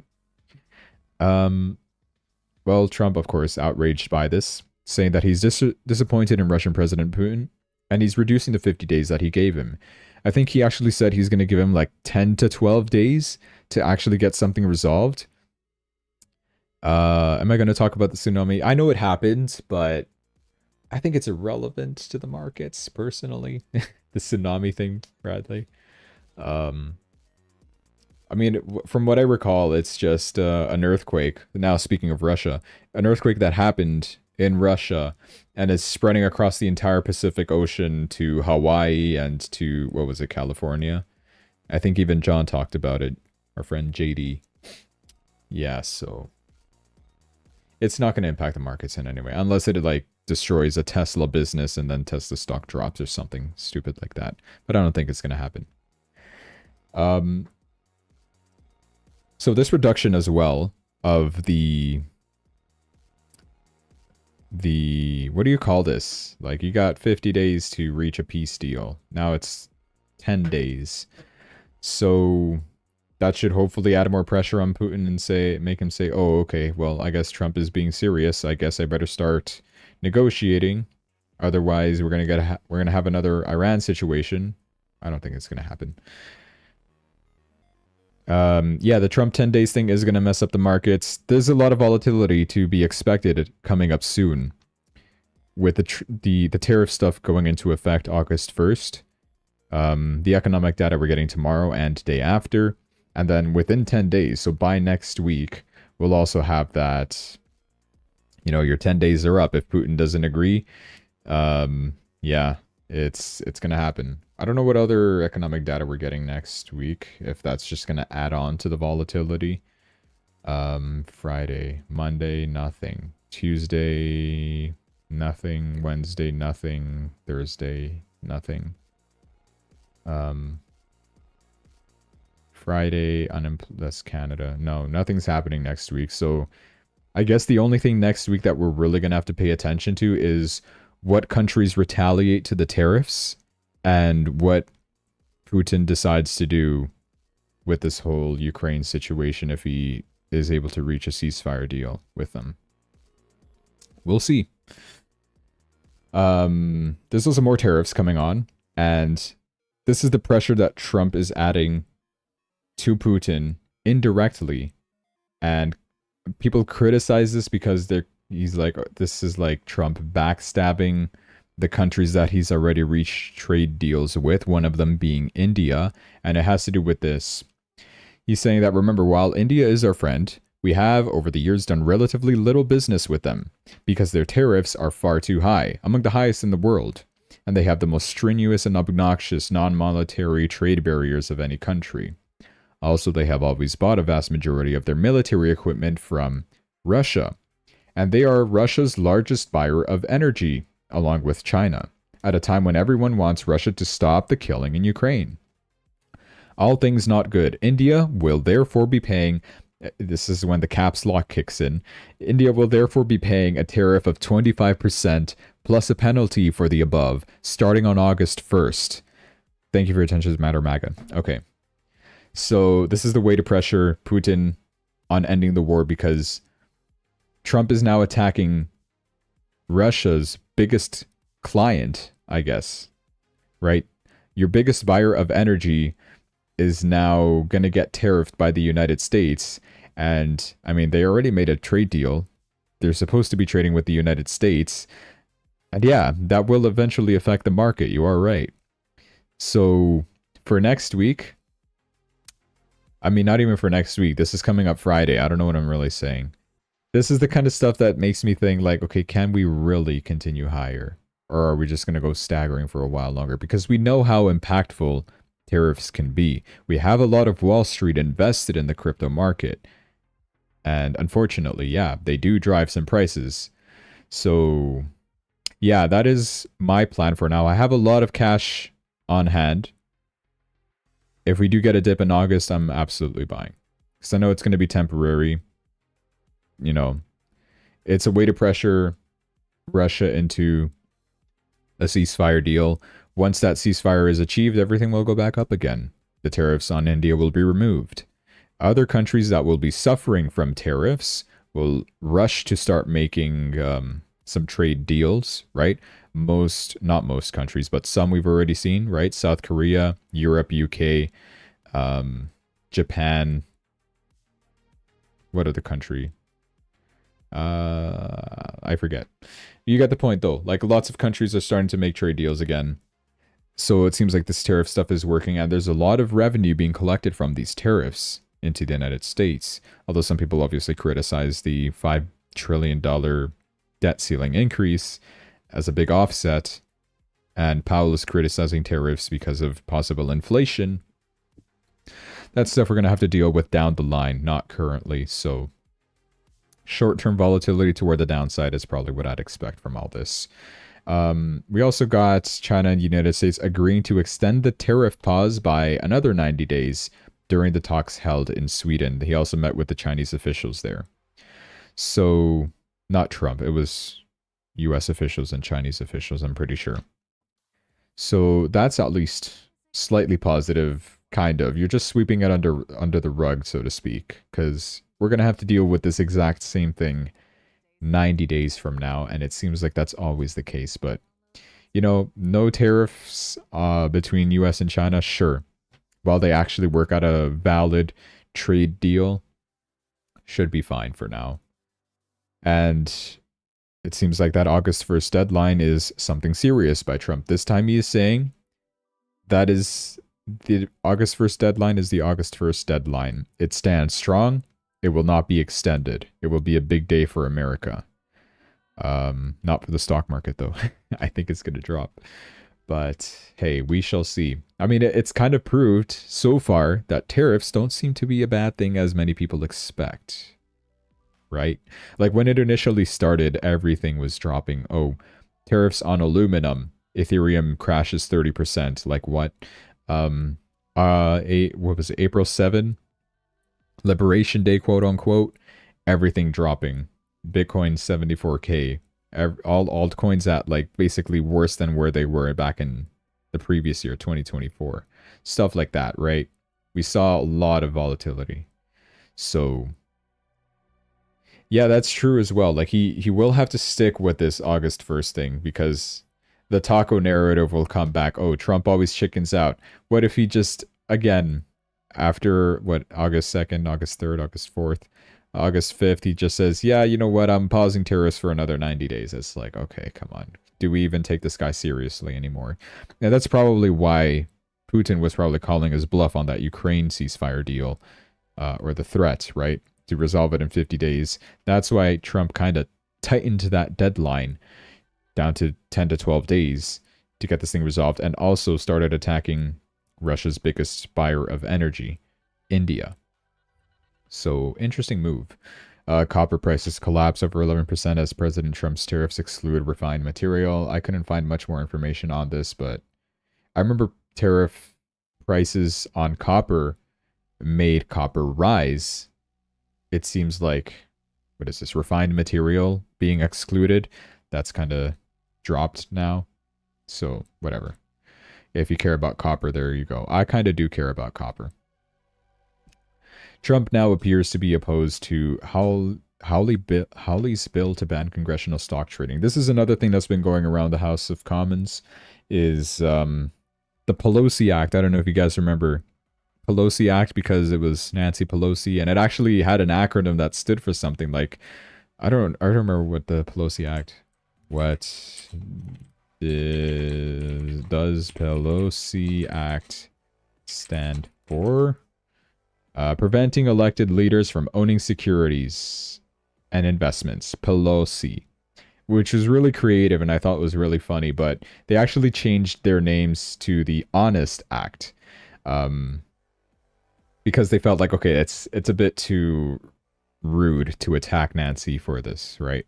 Well, Trump, of course, outraged by this, saying that he's disappointed in Russian President Putin and he's reducing the 50 days that he gave him. I think he actually said he's going to give him like 10 to 12 days to actually get something resolved. Am I going to talk about the tsunami? I know it happened, but I think it's irrelevant to the markets, personally. The tsunami thing, Bradley. I mean, from what I recall, it's just an earthquake. Now, speaking of Russia, an earthquake that happened in Russia and is spreading across the entire Pacific Ocean to Hawaii and to, what was it, California? I think even John talked about it. Our friend JD. Yeah, so it's not going to impact the markets in any way, unless it like destroys a Tesla business and then Tesla stock drops or something stupid like that. But I don't think it's going to happen. So this reduction as well of the what do you call this? Like you got 50 days to reach a peace deal. Now it's 10 days. So that should hopefully add more pressure on Putin and make him say, oh, okay, well, I guess Trump is being serious. I guess I better start negotiating. Otherwise, we're gonna have another Iran situation. I don't think it's gonna happen. Yeah, the Trump 10 days thing is gonna mess up the markets. There's a lot of volatility to be expected coming up soon, with the tariff stuff going into effect August 1st. The economic data we're getting tomorrow and day after. And then within 10 days, so by next week, we'll also have that, you know, your 10 days are up if Putin doesn't agree. Yeah, it's going to happen. I don't know what other economic data we're getting next week, if that's just going to add on to the volatility. Friday, Monday, nothing. Tuesday, Nothing. Wednesday, nothing. Thursday, nothing. Friday, that's Canada. No, nothing's happening next week. So I guess the only thing next week that we're really going to have to pay attention to is what countries retaliate to the tariffs and what Putin decides to do with this whole Ukraine situation if he is able to reach a ceasefire deal with them. We'll see. There's also more tariffs coming on, and this is the pressure that Trump is adding to Putin indirectly, and people criticize this because he's like, this is like Trump backstabbing the countries that he's already reached trade deals with, one of them being India, and it has to do with this. He's saying that, remember, while India is our friend, we have, over the years, done relatively little business with them because their tariffs are far too high, among the highest in the world, and they have the most strenuous and obnoxious non-monetary trade barriers of any country. Also, they have always bought a vast majority of their military equipment from Russia, and they are Russia's largest buyer of energy, along with China, at a time when everyone wants Russia to stop the killing in Ukraine. All things not good. India will therefore be paying, this is when the caps lock kicks in, India will therefore be paying a tariff of 25% plus a penalty for the above, starting on August 1st. Thank you for your attention, Matter MAGA. Okay. So this is the way to pressure Putin on ending the war, because Trump is now attacking Russia's biggest client, I guess, right? Your biggest buyer of energy is now going to get tariffed by the United States. And I mean, they already made a trade deal. They're supposed to be trading with the United States. And yeah, that will eventually affect the market. You are right. So for next week, I mean, not even for next week. This is coming up Friday. I don't know what I'm really saying. This is the kind of stuff that makes me think like, okay, can we really continue higher? Or are we just going to go staggering for a while longer? Because we know how impactful tariffs can be. We have a lot of Wall Street invested in the crypto market. And unfortunately, yeah, they do drive some prices. So yeah, that is my plan for now. I have a lot of cash on hand. If we do get a dip in August, I'm absolutely buying. Because I know it's going to be temporary. You know, it's a way to pressure Russia into a ceasefire deal. Once that ceasefire is achieved, everything will go back up again. The tariffs on India will be removed. Other countries that will be suffering from tariffs will rush to start making some trade deals, right? Not most countries, but some we've already seen, right? South Korea, Europe, UK, Japan. What other country? I forget. You get the point though. Like, lots of countries are starting to make trade deals again. So it seems like this tariff stuff is working, and there's a lot of revenue being collected from these tariffs into the United States. Although some people obviously criticize the $5 trillion debt ceiling increase as a big offset, and Powell is criticizing tariffs because of possible inflation. That's stuff we're going to have to deal with down the line, not currently. So short-term volatility toward the downside is probably what I'd expect from all this. We also got China and the United States agreeing to extend the tariff pause by another 90 days during the talks held in Sweden. He also met with the Chinese officials there. So, not Trump, it was US officials and Chinese officials, I'm pretty sure. So that's at least slightly positive, kind of. You're just sweeping it under the rug, so to speak, because we're going to have to deal with this exact same thing 90 days from now, and it seems like that's always the case. But, you know, no tariffs between US and China, sure. While they actually work out a valid trade deal, should be fine for now. And it seems like that August 1st deadline is something serious by Trump. This time he is saying that is the August 1st deadline is the August 1st deadline. It stands strong. It will not be extended. It will be a big day for America. Not for the stock market, though. I think it's going to drop. But hey, we shall see. I mean, it's kind of proved so far that tariffs don't seem to be a bad thing as many people expect. right? Like when it initially started, everything was dropping. Oh, tariffs on aluminum, Ethereum crashes 30%. Like what? Um, what was it? April 7, Liberation Day, quote unquote. Everything dropping. Bitcoin 74K. All altcoins at like basically worse than where they were back in the previous year, 2024. Stuff like that, right? We saw a lot of volatility. So yeah, that's true as well. Like he will have to stick with this August 1st thing because the taco narrative will come back. Oh, Trump always chickens out. What if he just again after what August 2nd, August 3rd, August 4th, August 5th, he just says, "Yeah, you know what? I'm pausing tariffs for another 90 days." It's like, "Okay, come on. Do we even take this guy seriously anymore?" And that's probably why Putin was probably calling his bluff on that Ukraine ceasefire deal or the threat, right? To resolve it in 50 days. That's why Trump kind of tightened that deadline down to 10 to 12 days to get this thing resolved and also started attacking Russia's biggest buyer of energy, India. So, interesting move. Copper prices collapse over 11% as President Trump's tariffs exclude refined material. I couldn't find much more information on this, but I remember tariff prices on copper made copper rise. It seems like, what is this, refined material being excluded? That's kind of dropped now. So, whatever. If you care about copper, there you go. I kind of do care about copper. Trump now appears to be opposed to Hawley's bill to ban congressional stock trading. This is another thing that's been going around the House of Commons is the Pelosi Act. I don't know if you guys remember Pelosi Act because it was Nancy Pelosi and it actually had an acronym that stood for something like I don't remember what the Pelosi Act. What does Pelosi Act stand for? Preventing elected leaders from owning securities and investments. Pelosi. Which was really creative and I thought was really funny, but they actually changed their names to the Honest Act. Because they felt like, okay, it's a bit too rude to attack Nancy for this, right?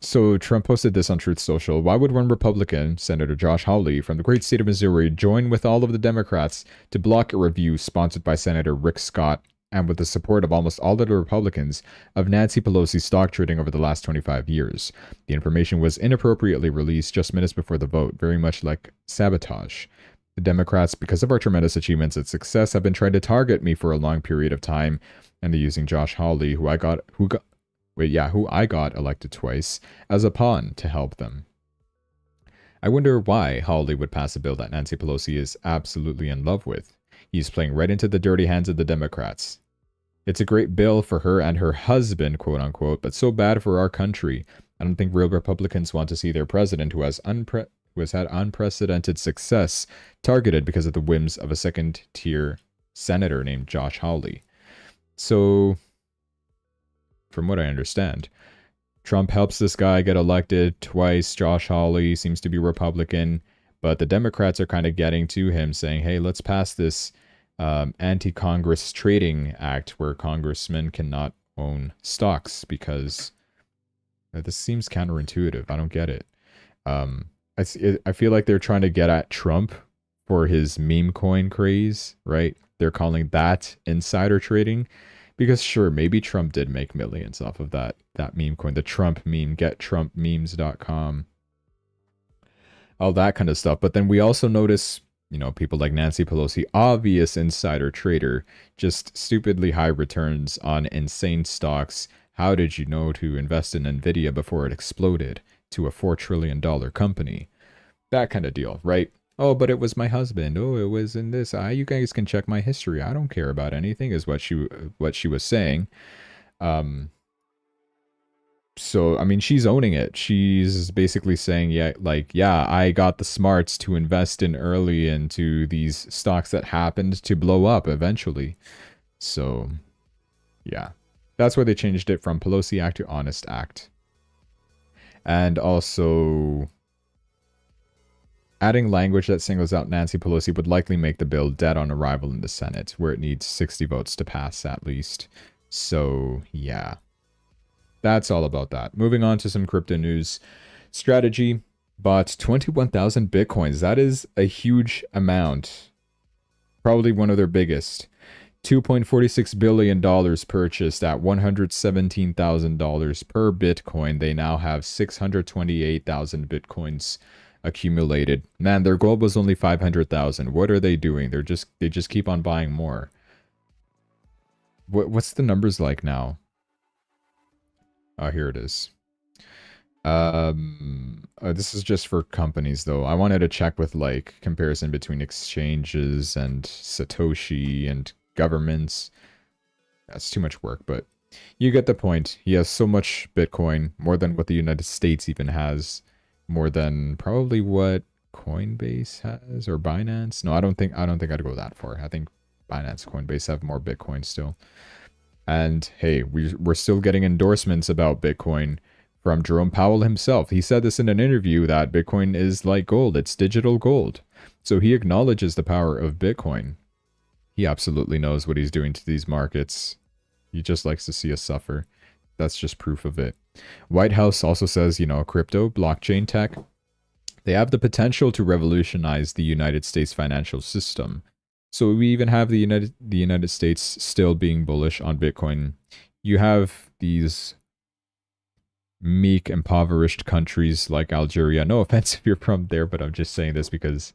So Trump posted this on Truth Social. Why would one Republican, Senator Josh Hawley, from the great state of Missouri, join with all of the Democrats to block a review sponsored by Senator Rick Scott and with the support of almost all of the Republicans of Nancy Pelosi's stock trading over the last 25 years? The information was inappropriately released just minutes before the vote, very much like sabotage. The Democrats, because of our tremendous achievements and success, have been trying to target me for a long period of time, and they're using Josh Hawley, who I got elected twice, as a pawn to help them. I wonder why Hawley would pass a bill that Nancy Pelosi is absolutely in love with. He's playing right into the dirty hands of the Democrats. It's a great bill for her and her husband, quote unquote, but so bad for our country. I don't think real Republicans want to see their president, who has had unprecedented success, targeted because of the whims of a second-tier senator named Josh Hawley. So, from what I understand, Trump helps this guy get elected twice. Josh Hawley seems to be Republican, but the Democrats are kind of getting to him saying, hey, let's pass this anti-Congress trading act where congressmen cannot own stocks because this seems counterintuitive. I don't get it. I feel like they're trying to get at Trump for his meme coin craze, right? They're calling that insider trading. Because sure, maybe Trump did make millions off of that meme coin, the Trump meme, gettrumpmemes.com, all that kind of stuff. But then we also notice, people like Nancy Pelosi, obvious insider trader, just stupidly high returns on insane stocks. How did you know to invest in Nvidia before it exploded to a $4 trillion company? That kind of deal, right? Oh, but it was my husband. Oh, it was in this. You guys can check my history. I don't care about anything, is what she was saying. So, I mean, she's owning it. She's basically saying, yeah, I got the smarts to invest in early into these stocks that happened to blow up eventually. So, yeah. That's why they changed it from Pelosi Act to Honest Act. And also, Adding language that singles out Nancy Pelosi would likely make the bill dead on arrival in the Senate, where it needs 60 votes to pass at least. So, yeah. That's all about that. Moving on to some crypto news. Strategy bought 21,000 Bitcoins. That is a huge amount. Probably one of their biggest. $2.46 billion purchased at $117,000 per Bitcoin. They now have 628,000 Bitcoins accumulated. Man, their goal was only 500,000. What are they doing? They just keep on buying more. What's the numbers like now? Oh, here it is. This is just for companies though. I wanted to check with like comparison between exchanges and Satoshi and governments. That's too much work, but you get the point. He has so much Bitcoin, more than what the United States even has, more than probably what Coinbase has or Binance. No, I don't think I'd go that far. I think Binance, Coinbase have more Bitcoin still. And hey, we're still getting endorsements about Bitcoin from Jerome Powell himself. He said this in an interview that Bitcoin is like gold. It's digital gold. So he acknowledges the power of Bitcoin. He absolutely knows what he's doing to these markets. He just likes to see us suffer. That's just proof of it. White House also says, crypto, blockchain tech, they have the potential to revolutionize the United States financial system. So we even have the United States still being bullish on Bitcoin. You have these meek, impoverished countries like Algeria. No offense if you're from there, but I'm just saying this because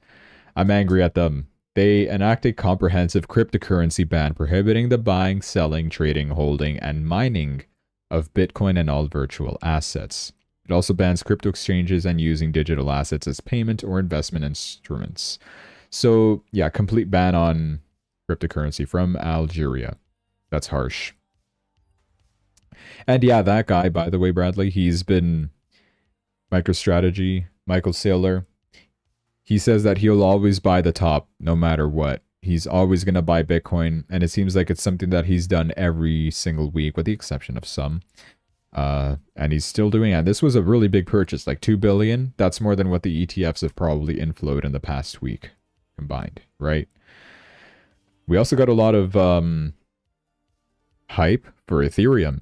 I'm angry at them. They enacted comprehensive cryptocurrency ban prohibiting the buying, selling, trading, holding, and mining of Bitcoin and all virtual assets. It also bans crypto exchanges and using digital assets as payment or investment instruments. So, yeah, complete ban on cryptocurrency from Algeria. That's harsh. And yeah, that guy, by the way, Bradley, he's been MicroStrategy, Michael Saylor. He says that he'll always buy the top no matter what. He's always going to buy Bitcoin, and it seems like it's something that he's done every single week, with the exception of some. And he's still doing it. This was a really big purchase, like $2 billion. That's more than what the ETFs have probably inflowed in the past week combined, right? We also got a lot of hype for Ethereum.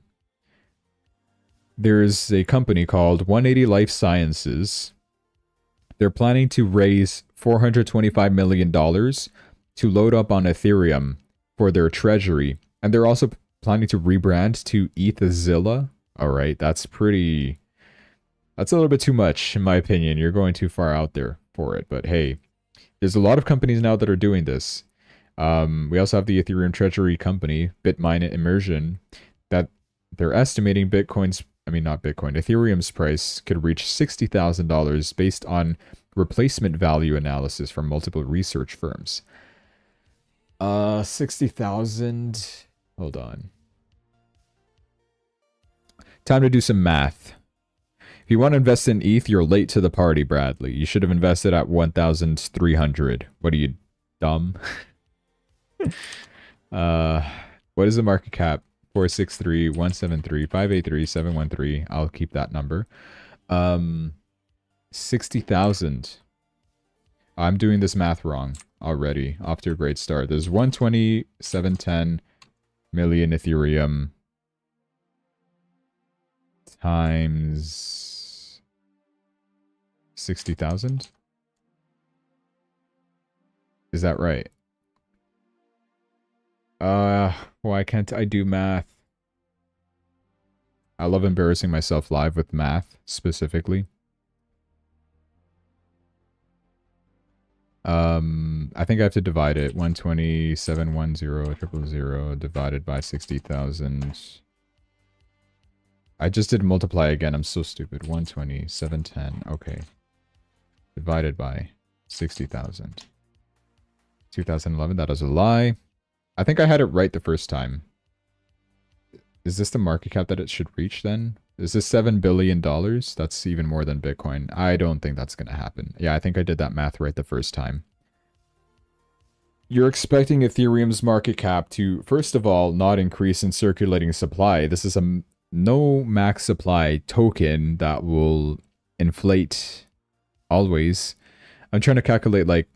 There's a company called 180 Life Sciences. They're planning to raise $425 million to load up on Ethereum for their treasury. And they're also planning to rebrand to Ethzilla. All right, that's a little bit too much, in my opinion. You're going too far out there for it. But hey, there's a lot of companies now that are doing this. We also have the Ethereum treasury company, Bitmine Immersion, that they're estimating Ethereum's price could reach $60,000 based on replacement value analysis from multiple research firms. 60,000. Hold on. Time to do some math. If you want to invest in ETH, you're late to the party, Bradley. You should have invested at 1,300. What are you, dumb? What is the market cap? 463 173 583 713. I'll keep that number. 60,000. I'm doing this math wrong already. Off to a great start. There's 12710 million Ethereum times 60,000. Is that right? Why can't I do math? I love embarrassing myself live with math, specifically. I think I have to divide it. 12710 divided by 60,000. I just did multiply again. I'm so stupid. 12710. Okay. Divided by 60,000. 2011. That is a lie. I think I had it right the first time. Is this the market cap that it should reach then? Is this $7 billion? That's even more than Bitcoin. I don't think that's going to happen. Yeah, I think I did that math right the first time. You're expecting Ethereum's market cap to, first of all, not increase in circulating supply. This is a no max supply token that will inflate always. I'm trying to calculate like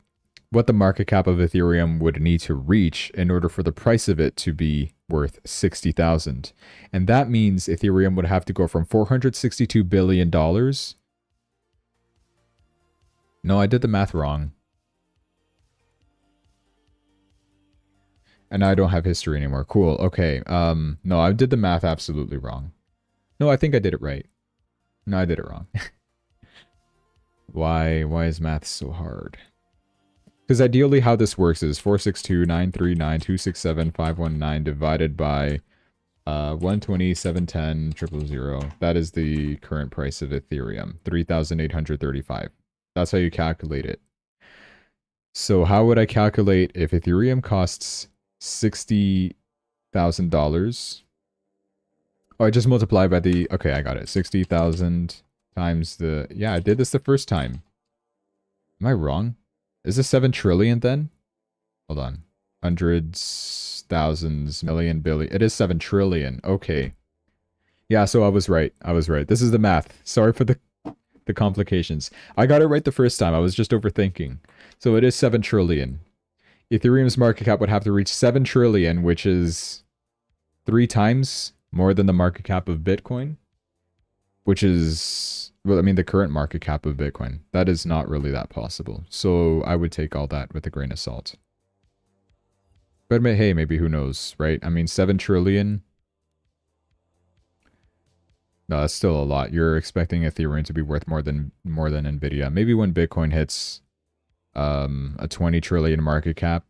what the market cap of Ethereum would need to reach in order for the price of it to be worth 60,000. And that means Ethereum would have to go from $462 billion. No, I did the math wrong. And I don't have history anymore. Cool. Okay. No, I did the math absolutely wrong. No, I think I did it right. No, I did it wrong. Why is math so hard? Because ideally how this works is 462,939,267,519 divided by 120,710,000. That is the current price of Ethereum, 3,835. That's how you calculate it. So how would I calculate if Ethereum costs $60,000? Oh, I just multiply by the... Okay, I got it. 60,000 times the... Yeah, I did this the first time. Am I wrong? Is this 7 trillion then? Hold on. Hundreds, thousands, million, billion. It is 7 trillion. Okay. Yeah, so I was right. I was right. This is the math. Sorry for the complications. I got it right the first time. I was just overthinking. So it is 7 trillion. Ethereum's market cap would have to reach 7 trillion, which is 3 times more than the market cap of Bitcoin, which is, well, I mean, the current market cap of Bitcoin. That is not really that possible. So I would take all that with a grain of salt. But hey, maybe who knows, right? I mean, 7 trillion. No, that's still a lot. You're expecting Ethereum to be worth more than Nvidia. Maybe when Bitcoin hits a 20 trillion market cap,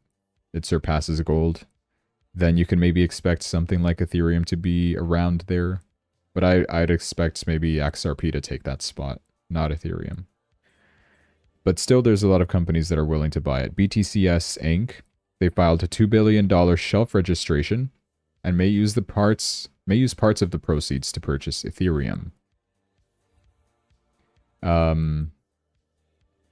it surpasses gold. Then you can maybe expect something like Ethereum to be around there. But I'd expect maybe XRP to take that spot, not Ethereum. But still, there's a lot of companies that are willing to buy it. BTCS Inc. They filed a $2 billion shelf registration and may use parts of the proceeds to purchase Ethereum.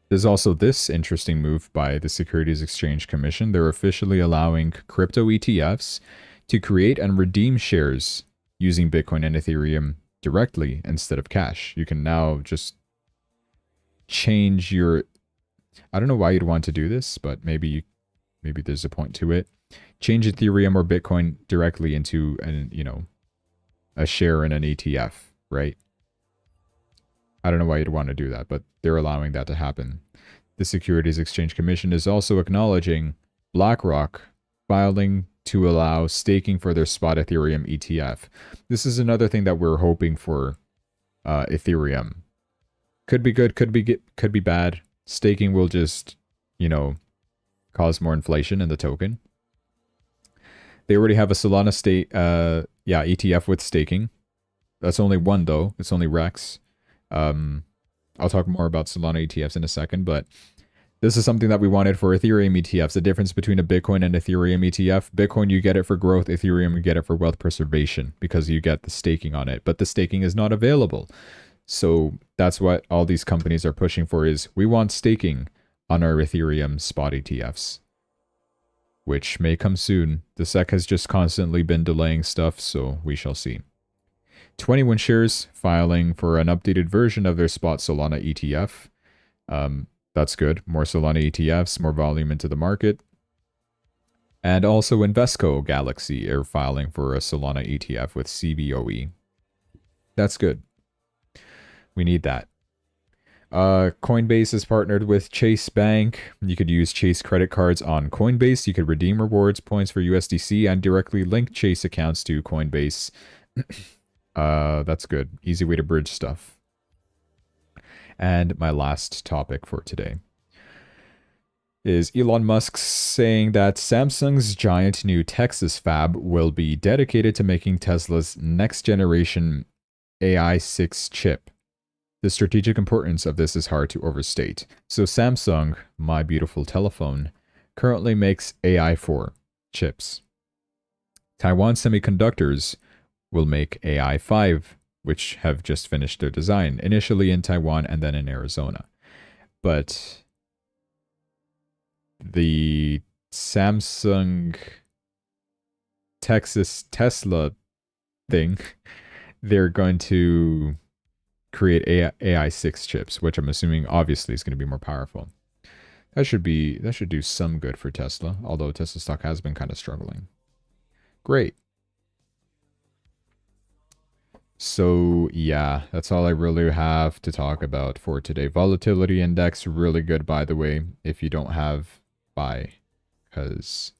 There's also this interesting move by the Securities Exchange Commission. They're officially allowing crypto ETFs to create and redeem shares using Bitcoin and Ethereum directly instead of cash. You can now just change your... I don't know why you'd want to do this, but maybe there's a point to it. Change Ethereum or Bitcoin directly into a share in an ETF, right? I don't know why you'd want to do that, but they're allowing that to happen. The Securities Exchange Commission is also acknowledging BlackRock filing to allow staking for their spot Ethereum ETF. This is another thing that we're hoping for Ethereum. Could be good, could be bad. Staking will just, cause more inflation in the token. They already have a Solana ETF with staking. That's only one though. It's only Rex. I'll talk more about Solana ETFs in a second, but this is something that we wanted for Ethereum ETFs. The difference between a Bitcoin and Ethereum ETF. Bitcoin, you get it for growth. Ethereum, you get it for wealth preservation because you get the staking on it. But the staking is not available. So that's what all these companies are pushing for is we want staking on our Ethereum spot ETFs, which may come soon. The SEC has just constantly been delaying stuff, so we shall see. 21 shares filing for an updated version of their spot Solana ETF. That's good. More Solana ETFs, more volume into the market. And also Invesco Galaxy are filing for a Solana ETF with CBOE. That's good. We need that. Coinbase is partnered with Chase Bank. You could use Chase credit cards on Coinbase. You could redeem rewards points for USDC and directly link Chase accounts to Coinbase. That's good. Easy way to bridge stuff. And my last topic for today is Elon Musk saying that Samsung's giant new Texas fab will be dedicated to making Tesla's next generation AI6 chip. The strategic importance of this is hard to overstate. So Samsung, my beautiful telephone, currently makes AI4 chips. Taiwan Semiconductors will make AI5, which have just finished their design, initially in Taiwan and then in Arizona. But the Samsung Texas Tesla thing, they're going to create AI6 chips, which I'm assuming obviously is going to be more powerful. That should do some good for Tesla, although Tesla stock has been kind of struggling. Great. So yeah, that's all I really have to talk about for today. Volatility index, really good, by the way, if you don't have buy, because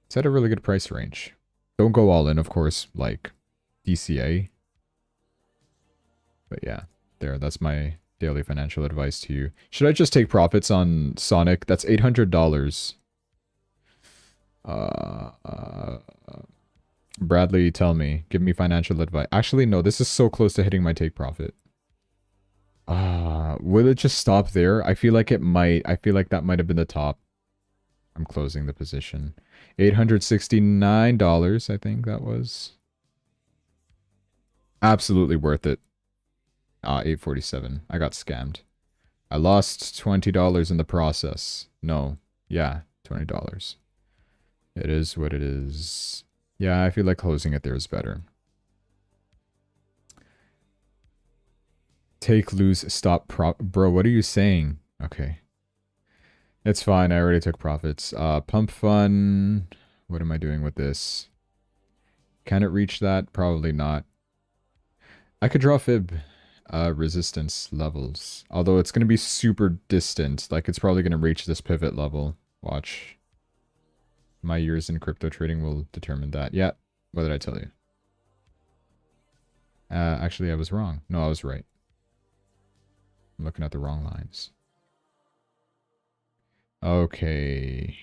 it's at a really good price range. Don't go all in, of course, like DCA. But yeah, that's my daily financial advice to you. Should I just take profits on Sonic? That's $800. Bradley, tell me. Give me financial advice. Actually, no, this is so close to hitting my take profit. Will it just stop there? I feel like it might. I feel like that might have been the top. I'm closing the position. $869, I think that was. Absolutely worth it. $847. I got scammed. I lost $20 in the process. No. Yeah, $20. It is what it is. Yeah, I feel like closing it there is better. Take, lose, stop, bro, what are you saying? Okay. It's fine, I already took profits. Pump fun. What am I doing with this? Can it reach that? Probably not. I could draw fib resistance levels. Although it's going to be super distant. Like, it's probably going to reach this pivot level. Watch. My years in crypto trading will determine that. Yeah. What did I tell you? Actually, I was wrong. No, I was right. I'm looking at the wrong lines. Okay.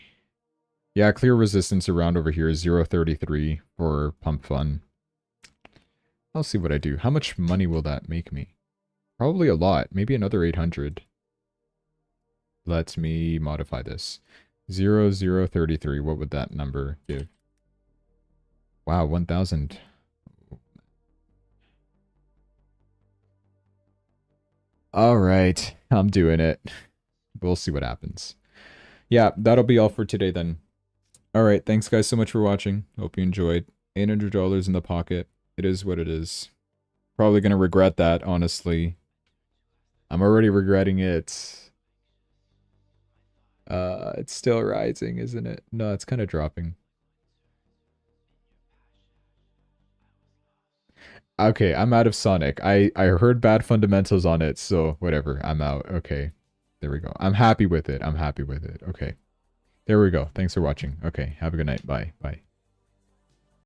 Yeah, clear resistance around over here is 0.33 for pump fun. I'll see what I do. How much money will that make me? Probably a lot. Maybe another 800. Let me modify this. 0.033. What would that number give? Wow, 1,000. All right, I'm doing it. We'll see what happens. Yeah, that'll be all for today then. All right, thanks guys so much for watching. Hope you enjoyed. $800 in the pocket. It is what it is. Probably going to regret that, honestly. I'm already regretting it. It's still rising, isn't it? No, it's kind of dropping. Okay, I'm out of Sonic. I heard bad fundamentals on it, so whatever. I'm out. Okay. There we go. I'm happy with it. I'm happy with it. Okay. There we go. Thanks for watching. Okay, have a good night. Bye. Bye.